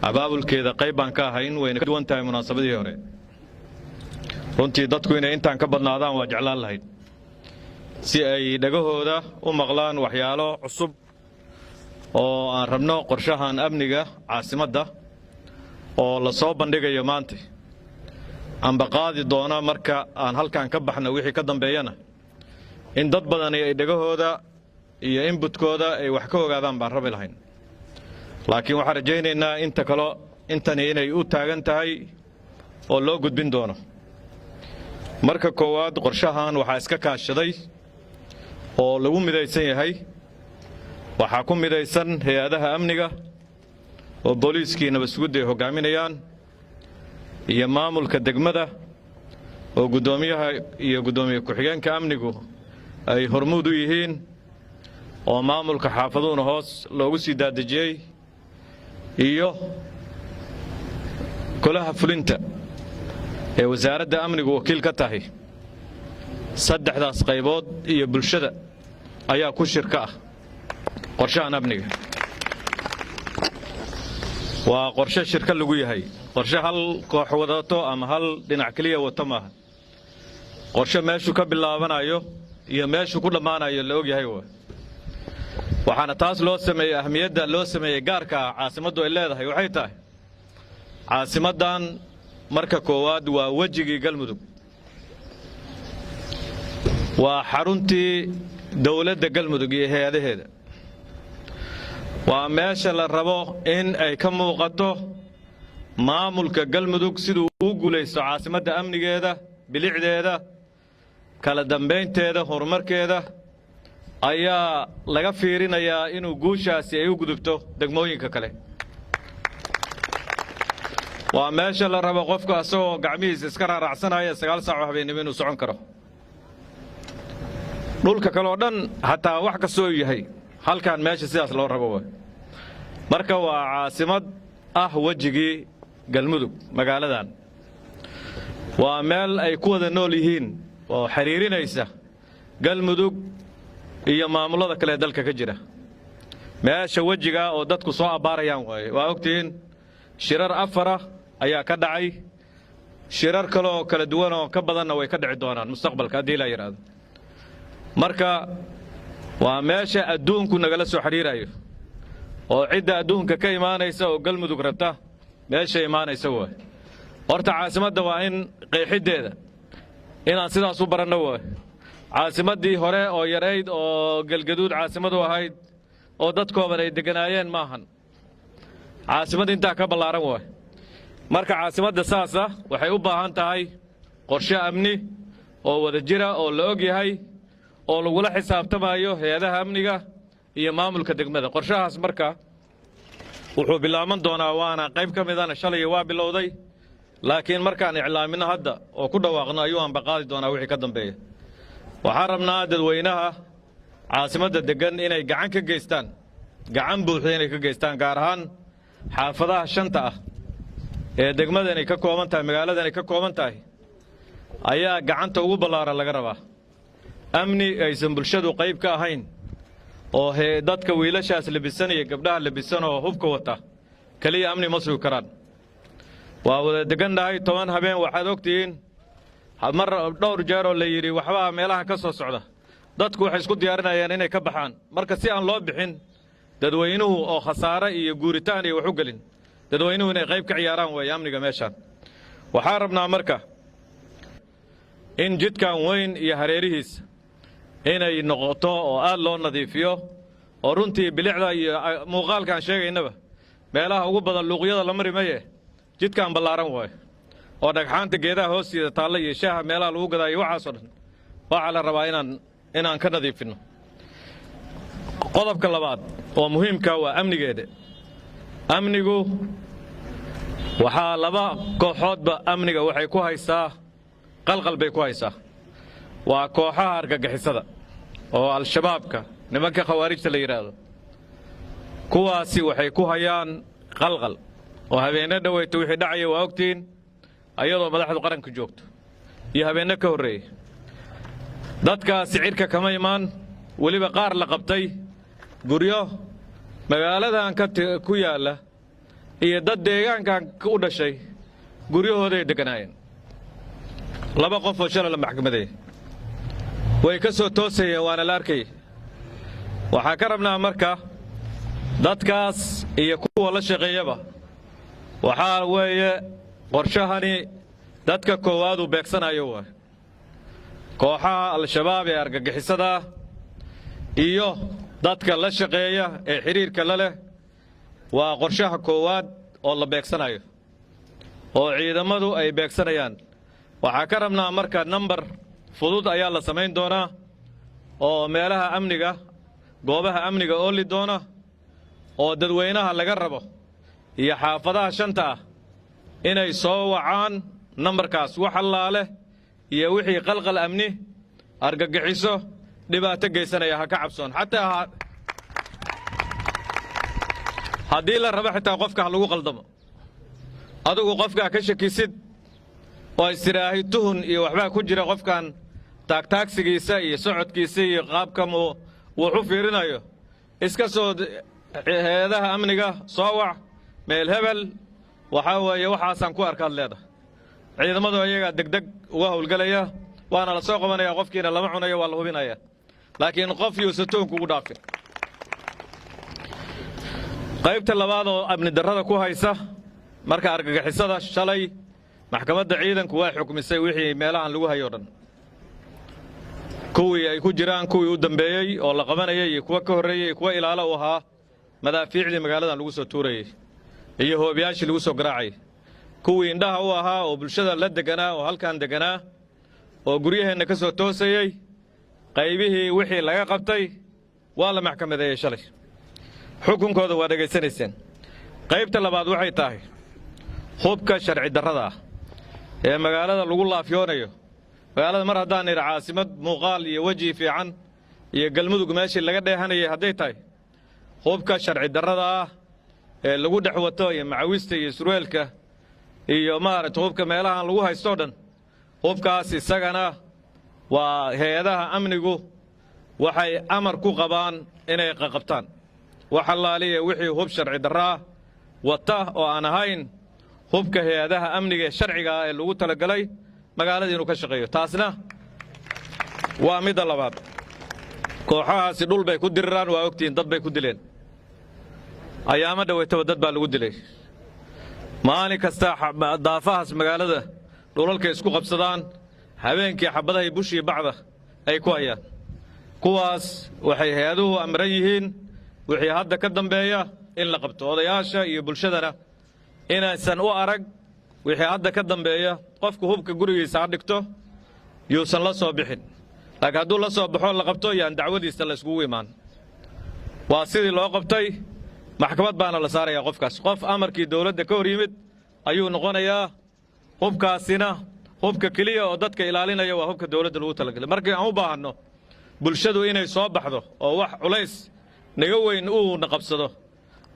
abaabulkeeda qayb baan ka ahayn wayna ka duwan tahay munaasabadii hore. runtii dadku inay intaan ka badnaadaan waa jeclaan lahayd si ay dhagahooda u maqlaan waxyaalo cusub oo aan rabno qorshahan amniga caasimadda oo la soo bandhigayo maanta amba qaadi doona marka aan halkan ka baxno wixii ka dambeeyana in dad badan ay dhagahooda iyo inputkooda ay wax ka ogaadaan baan rabi lahayn. laakiin waxaan rajaynaynaa inta kale intani inay u taagan tahay oo loo gudbin doono. marka koowaad qorshahan waxaa iska kaashaday oo lagu midaysan yahay waxaa ku midaysan hay-adaha amniga oo booliiskii nabadgudda ay hogaaminayaan iyo maamulka degmada oo guddoomiyaha iyo guddoomiye ku-xigeenka amnigu ay hormuud u yihiin oo maamulka xaafaduhuna hoos loogu sii daadejiyey iyo golaha fulinta ee wasaaradda amnigu wakiil ka tahay. saddexdaas qaybood iyo bulshada ayaa ku shirka ah qorshahan amniga. waa qorshe shirka lagu yahay, qorshe hal koox wadato ama hal dhinac keliya wato maaha. qorshe meeshuu ka bilaabanayo iyo meeshuu ku dhammaanayo la og yahay waxaana taas loo sameeyey ahmiyadda loo sameeyey gaarka caasimaddu ay leedahay waxay tahay caasimaddan marka koowaad waa wejigii galmudug, waa xaruntii dowladda galmudug iyo hay-adaheeda, waa meesha la rabo in ay ka muuqato maamulka galmudug siduu u guulaysto caasimadda amnigeeda, bilicdeeda, kala dambaynteeda, horumarkeeda ayaa laga fiirinayaa inuu guushaasi ay u gudubto degmooyinka kale. waa meesha la rabo qofku asagoo gacmihiisa iska raaracsanaya 9 saac oo habeenimo inuu socon karo. dhulka kale oo dhan hataa wax kastoo yahay halkan meesha sidaas loo rabo marka waa caasimad ah wejigii galmudug. magaaladan waa meel ay ku wada nool yihiin oo xiriirinaysa galmudug iyo maamulada kale dalka ka jira. meesha wejiga oo dadku soo abaarayaan waa ogtihiin shirar 4 ayaa ka dhacay, shirar kale oo kala duwan oo ka badanna way ka dhici doonaan mustaqbalka haddii la yiraahdo. marka waa meesha adduunku nagala soo xiriirayo oo cidda adduunka ka imaanaysa oo galmudug rabta meesha imaanaysa horta caasimadda waa in qeexideeda inaan sidaas u baranno caasimaddii hore oo yarayd oo galgaduud caasimadu ahayd oo dadkooban ay deganaayeen maahan. caasimad intaa ka ballaaran marka caasimadda saasa waxay u baahan tahay qorshe amni oo wada jira oo la og yahay oo lagula xisaabtamayo hay-adaha amniga iyo maamulka degmada. qorshahaas marka wuxuu bilaaban doonaa waana qayb ka midana shalay waa bilowday, laakiin markaan iclaamino hadda oo ku dhawaaqno ayuu aan baqaadi doonaa wixii ka dambeeya. waxaan rabnaa dadweynaha caasimadda degan inay gacan ka geystaan, gacan buuxda inay ka geystaan, gaar ahaan xaafadaha 5 ah ee degmadan ay ka kooban tahay, magaaladan ay ka kooban tahay ayaa gacanta ugu ballaaran laga rabaa. amni aysan bulshadu qayb ka ahayn oo dadka wiilashaas labisan iyo gabdhaha labisan oo hubka wata kaliya amni ma sugi karaan. waa wada degannahay 10 habeen waxaad ogtihiin mar dhowr jeer oo la yidhi waxbaa meelaha ka soo socda, dadku waxay isku diyaarinayaan inay ka baxaan. marka si aan loo bixin dadweynuhu oo khasaare iyo guuritaan iyo wax u gelin, dadweynuhu inay qayb ka ciyaaraan way amniga meeshaan. waxaan rabnaa marka in jidkan weyn iyo hareerihiisa inay noqoto oo aad loo nadiifiyo oo runtii bilicda iyo muuqaalkaan sheegaynaba meelaha ugu badan luuqyada la mari maye jidkan ballaaran oo dhagxaanta geedaha hoostiisa taalla iyo shaaha meelaha lagu gadaayo waxaasoo dhan waxaa la rabaa inaan ka nadiifinno. qodobka labaad oo muhiimka waa amnigeeda. amnigu waxaa 2 kooxoodba amniga waxay ku haysaa qalqal bay ku haysaa. waa kooxaha argagixisada oo al-shabaabka nimanka khawaarijta la yiraahdo, kuwaasi waxay ku hayaan qalqal oo habeenna dhaweyto wixii dhacaya waa ogtiin ayadoo madaxdu qaranka joogto iyo habeenna ka horreeyay. dadkaasi cirka kama imaan, weliba qaar la qabtay guryo magaaladan ku yaala iyo dad deegaankan u dhashay guryahooday deganaayeen. laba qof oo shalay la maxkamadeeyey way ka soo toosayeen, waana la arkayay. waxaa ka rabnaa marka dadkaas iyo kuwa la shaqeeyaba waxaa weeye qorshahani dadka koowaad uu beegsanayo waa kooxaha al-shabaab ee argagixisada iyo dadka la shaqeeya ee xiriirka la leh. waa qorshaha koowaad oo la beegsanayo oo ciidamadu ay beegsanayaan. waxaa ka rabnaa marka nambar fudud ayaa la samayn doonaa oo meelaha amniga, goobaha amniga ooli doona, oo dadweynaha laga rabo iyo xaafadaha shanta ah inay soo wacaan nambarkaas. wax allaale iyo wixii qalqal amni, argagixiso, dhibaato geysanaya ha ka cabsoon. xataa haddii la rabo xitaa qofka ha lagu qaldamo, adigu qofkaa ka shakisid oo istiraahi tuhun iyo waxbaa ku jira qofkan taagtaagsigiisa iyo socodkiisa iyo qaabka wuxu fiirinayo, iska soo hay-adaha amniga soo wac meel hebel, waxaa weeye waxaasaan ku arkaad leedahay. ciidamadu ayagaa degdeg uga howlgelaya, waana la soo qabanaya, qofkiina lama cunayo, waa la hubinaya. laakiin qof yuusa tuhun kugu dhaafin. qaybta labaad oo amni darrada ku haysa marka argagixisada, shalay maxkamadda ciidanku waa xukmisay wixii meelahan lagu hayo dhan, kuwii ay ku jiraan kuwii u dambeeyey oo la qabanayay iyo kuwa ka horreeyey iyo kuwa ilaalo u ahaa madaafiicdii magaaladan lagu soo tuurayey iyo hoobiyaashii lagu soo garaacayay, kuwii indhaha u ahaa oo bulshada la deganaa oo halkan deganaa oo guryaheenna ka soo toosayey. qaybihii wixii laga qabtay waa la maxkamadeeyey shalay, xukunkooda waa dhegaysanayseen. qaybta labaad waxay tahay hubka sharci darrada ah ee magaalada lagu laafyoonayo. magaalada mar haddaan idhi caasimad muuqaal iyo weji fiican iyo galmudug meeshii laga dheehanayay hadday tahay, hubka sharci darrada ah ee lagu dhex wato iyo macawista iyo surweelka iyo maaragta hubka meelahan lagu haystoo dhan, hubkaas isagana waa hay-adaha amnigu waxay amar ku qabaan inay qaqabtaan. wax allaaliya wixii hub sharci darro ah wata oo aan ahayn hubka hay-adaha amniga ee sharciga ah ee lagu talagalay magaalada inuu ka shaqeeyo. taasna waa midda labaad. kooxahaasi dhul bay ku diriraan, waa ogtihiin dad bay ku dileen. ayaamo dhaweytaba dad baa lagu dilay. maalin kasta daafahaas magaalada dhulalkay isku qabsadaan, habeenkii xabadahay bushii bacda ay ku hayaan. kuwaas waxay hay-aduhu amran yihiin wixii hadda ka dambeeya in la qabto. odayaasha iyo bulshadana inaysan u arag wixii hadda ka dambeeya qofku hubka gurigiisa ha dhigto, yuusan la soo bixin. laakiin hadduu la soo baxo la qabto, yaan dacwadiisa la iskugu imaan. waa sidii loo qabtay, maxkamad baana la saarayaa qofkaas. qof amarkii dawladda ka hor yimid ayuu noqonayaa. hubkaasina hubka keliya oo dadka ilaalinaya waa hubka dawladda lagu talagalay. markii aan u baahanno bulshadu inay soo baxdo oo wax culays naga weyn uuna qabsado,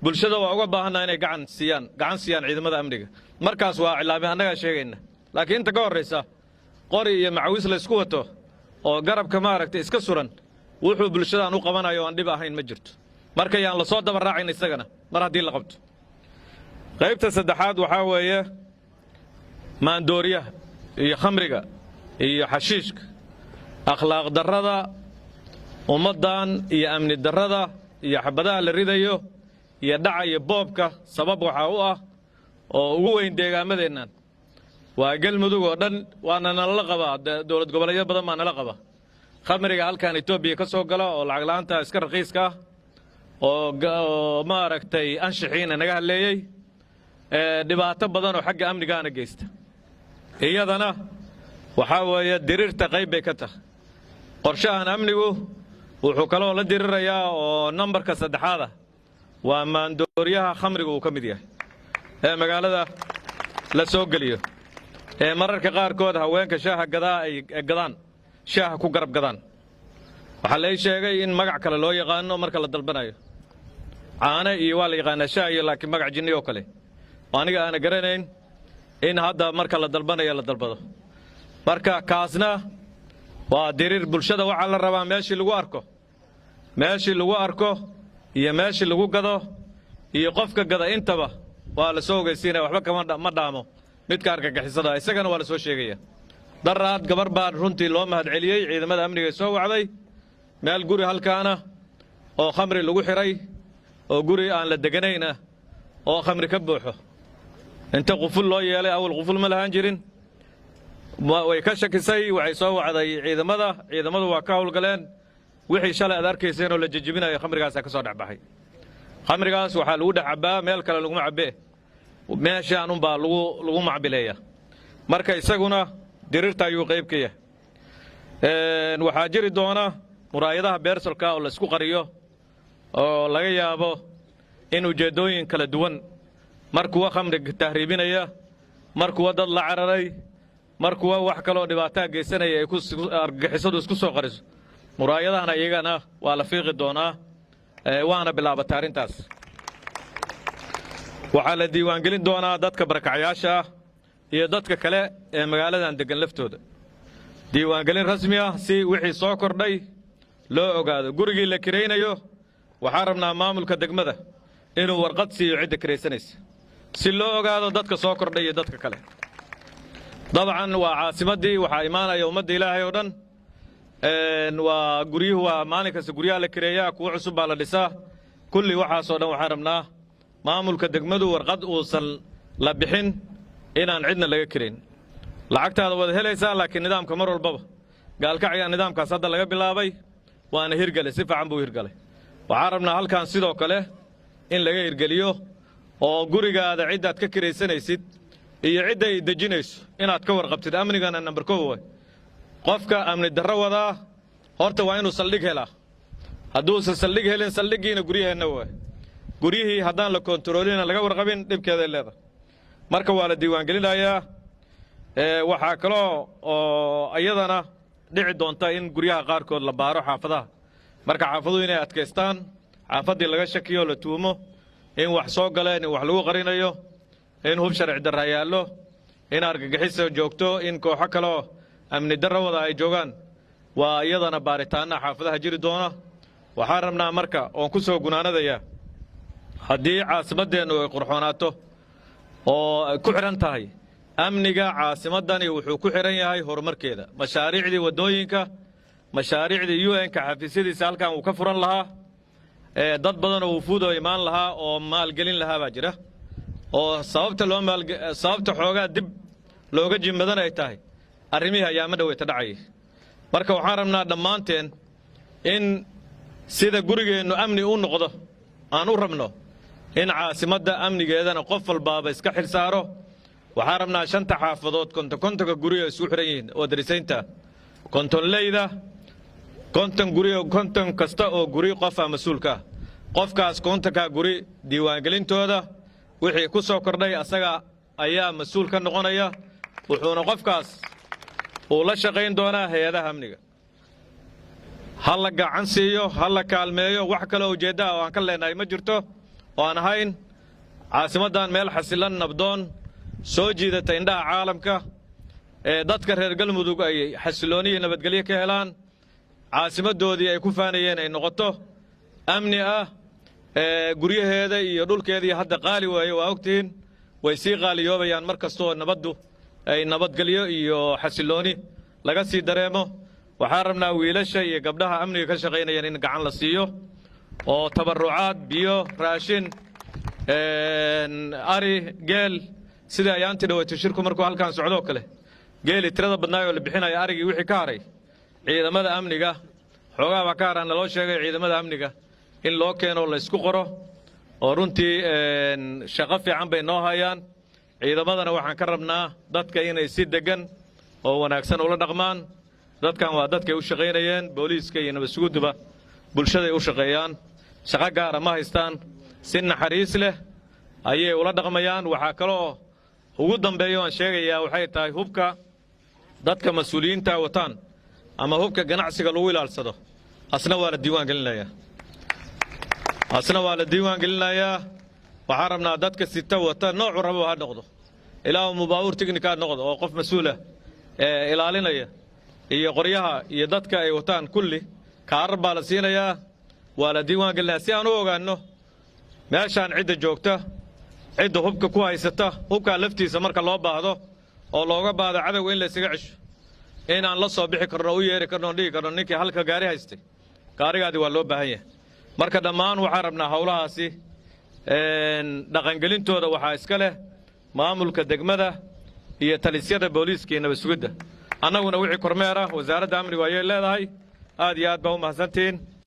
bulshada waa uga baahanaa inay gacan siiyaan ciidamada amniga. markaas waa cilaami annagaa sheegayna. laakiin inta ka horraysa qori iyo macawis la isku wato oo garabka maaragtay iska suran, wuxuu bulshadaan u qabanayo aan dhib ahayn ma jirto. marka yaan la soo daba raacin isagana mar haddii la qabto. qaybta saddexaad waxaa weeye maandooriyaha iyo khamriga iyo xashiishka, akhlaaq darrada ummaddan iyo amni darrada iyo xabadaha la ridayo iyo dhaca iyo boobka sabab waxaa u ah oo ugu weyn deegaamadeennan waa galmudug oo dhan. waana nalala qabaa, dowlad goboleedyo badan baa nala qaba. khamriga halkan etoobiya ka soo gala oo lacag la'aanta iska raqiiska ah oo maaragtay anshixiina naga hadleeyey, dhibaato badan oo xagga amnigaana geysta. iyadana waxaa weeye diriirta qayb bay ka tahay. qorshahan amnigu wuxuu kaloo la dirirayaa oo nambarka saddexaada waa maandooriyaha khamriga uu ka mid yahay ee magaalada la soo geliyo, ee mararka qaarkood haweenka shaaha gadaa ay gadaan, shaaha ku garab gadaan. waxaa lay sheegay in magac kale loo yaqaano marka la dalbanayo. caane iyo waa la yaqaanaa shaah iyo, laakiin magac jinni oo kale oo aniga aana garanayn in hadda marka la dalbanayo la dalbado. marka kaasna waa diriir. bulshada waxaa la rabaa meeshii lagu arko iyo meeshii lagu gado iyo qofka gada intaba waa la soo ogeysiinaya waxba kama dhaamo midka argagixisada isagana waa la soo sheegaya daraad gabar baan runtii loo mahad celiyey ciidamada amniga soo wacday meel guri halkaana oo khamri lagu xiray oo guri aan la deganayna oo khamri ka buuxo inta quful loo yeelay awal quful ma lahaan jirin way ka shakisay waxay soo wacday ciidamadu waa ka howlgaleen wixii shalay aad arkayseen oo la jajabinayo khamrigaas ka soo dhaxbaxay khamrigaas waxa lagu dhaxabaa meel kale lagu macbee meeshaan baa lagu macbileeya marka isaguna dirirta ayuu qayb ka yahay waxaa jiri doona muraayadaha beersalka oo la isku qariyo oo laga yaabo in ujeedooyin kala duwan markuwa khamriga tahriibinaya markuwa dad la cararay markuwa wax kale oo dhibaato geysanaya ay argagixisadu isku soo qariso muraayadahana iyagana waa la fiiqi doonaa waana bilaabata arrintaas waxaa la diiwaangelin doonaa dadka barakacayaasha ah iyo dadka kale ee magaaladan degan laftooda diiwaangelin rasmi ah si wixii soo kordhay loo ogaado gurigii la kiraynayo waxaa rabnaa maamulka degmada inuu warqad siiyo cidda kiraysanaysa si loo ogaado dadka soo kordhay iyo dadka kale dabcan waa caasimaddii waxaa imaanaya ummadda ilaahay oo dhan waa guryuhu waa maalin kasta guryaha la kireeyaa kuwa cusub baa la dhisaa kulli waxaasoo dhan waxaan rabnaa maamulka degmadu warqad uusan la bixin inaan cidna laga kirayn lacagtaada wada helaysaa laakiin nidaamka mar walbaba gaalkacya nidaamkaas hadda laga bilaabay waana hirgalay si fiican buu hirgalay waxaan rabnaa halkan sidoo kale in laga hirgeliyo oo gurigaada ciddaad ka kiraysanaysid iyo cidda ay dejinayso inaad ka warqabtid amnigana nambar 1 way qofka amni darro wadaa horta waa inuu saldhig helaa hadduusan saldhig helin saldhigiina guryaheenna way guryihii haddaan la kontaroolina laga warqabin dhibkeeday leedahay marka waa la diiwaangelinayaa waxaa kaloo oo iyadana dhici doonta in guryaha qaarkood la baaro xaafadaha marka xaafaduhu inay adkaystaan xaafaddii laga shakiyo la tuumo in wax soo galeen in wax lagu qarinayo in hub sharci darra yaallo in argagixiso joogto in kooxo kaloo amni darro wada ay joogaan waa iyadana baaritaanna xaafadaha jiri doona waxaan rabnaa marka oon ku soo gunaanadayaa haddii caasimaddeennu ay qurxoonaato oo ku xidhan tahay amniga caasimaddani wuxuu ku xidhan yahay horumarkeeda mashaariicdii waddooyinka mashaariicdii UN-ka xafiisyadiisa halkan uu ka furan lahaa dad badan oo wufuud oo imaan lahaa oo maalgelin lahaa baa jira oo sababta xoogaa dib looga jimadan ay tahay arrimihii ayaama dhaweyta dhacayay marka waxaan rabnaa dhammaanteen in sida gurigeennu amni u noqdo aan u rabno in caasimadda amnigeedana qof walbaaba iska xil saaro waxaan rabnaa 5 xaafadood kontonka guriga isku xiran yihiin oo darisaynta kontonleyda konton kasta oo guri qofa mas'uulka qofkaas kontonka guri diiwaangelintooda wixii ku soo kordhay asaga ayaa mas'uul ka noqonaya wuxuuna qofkaas uu la shaqayn doonaa hay'adaha amniga hal gacan siiyo hal kaalmeeyo wax kale oo ujeedada oo aan ka leenahay ma jirto oo aan ahayn caasimadan meel xasilan nabdoon soo jiidata indhaha caalamka dadka reer galmudug ay xasilooniyo nabadgelyo ka helaan caasimadoodii ay ku faanayeen ay noqoto amni ah guryaheeda iyo dhulkeedii hadda qaali waaye waa ogtiin way sii qaaliyoobayaan markastoo nabaddu ay nabadgelyo iyo xasilooni laga sii dareemo waxaan rabnaa wiilasha iyo gabdhaha amniga ka shaqaynayaan in gacan la siiyo oo tabarucaad biyo raashin ari geel sida ay aanti dhawato shirku markuu halkan socdo kale geeli tirada badnaay oo la bixinayo arigii wixii ka haray ciidamada amniga xoogaa baa ka haran loo sheegay ciidamada amniga in loo keeno la isku qoro oo runtii shaqo fiican bay noo hayaan ciidamadana waxaan ka rabnaa dadka inay si degan oo wanaagsan ula dhaqmaan dadkan waa dadkay u shaqaynayeen booliiska iyo nabadsuguduba bulshaday u shaqeeyaan shaqo gaara ma haystaan si naxariis leh ayay ula dhaqmayaan waxaa kaloo ugu dambeeyo aan sheegayaa waxay tahay hubka dadka mas'uuliyiinta wataan ama hubka ganacsiga lagu ilaalsado asna waa la diiwaan gelinayaa waxaan rabnaa dadka sita wata noocu rabo ha noqdo ilaa mubaawur technical noqdo oo qof mas'uul ah ilaalinaya iyo qoryaha iyo dadka ay wataan kulli kaarar baa la siinayaa waa la diiwaan gelinayaa si aan u ogaanno meeshaan cidda joogta cidda hubka ku haysata hubkaa laftiisa marka loo baahdo oo looga baahdo cadowga in la isaga cesho inaan la soo bixi karno u yeeri karno dhigi karno ninkii halka gaari haystay gaarigaadi waa loo baahan yahay marka dhammaan waxaan rabnaa howlahaasi dhaqangelintooda waxaa iska leh maamulka degmada iyo talisyada booliiska iyo nabad sugidda annaguna wixii kormeera wasaaradda amnigu ayay leedahay aad iyo aad baa u mahadsantihiin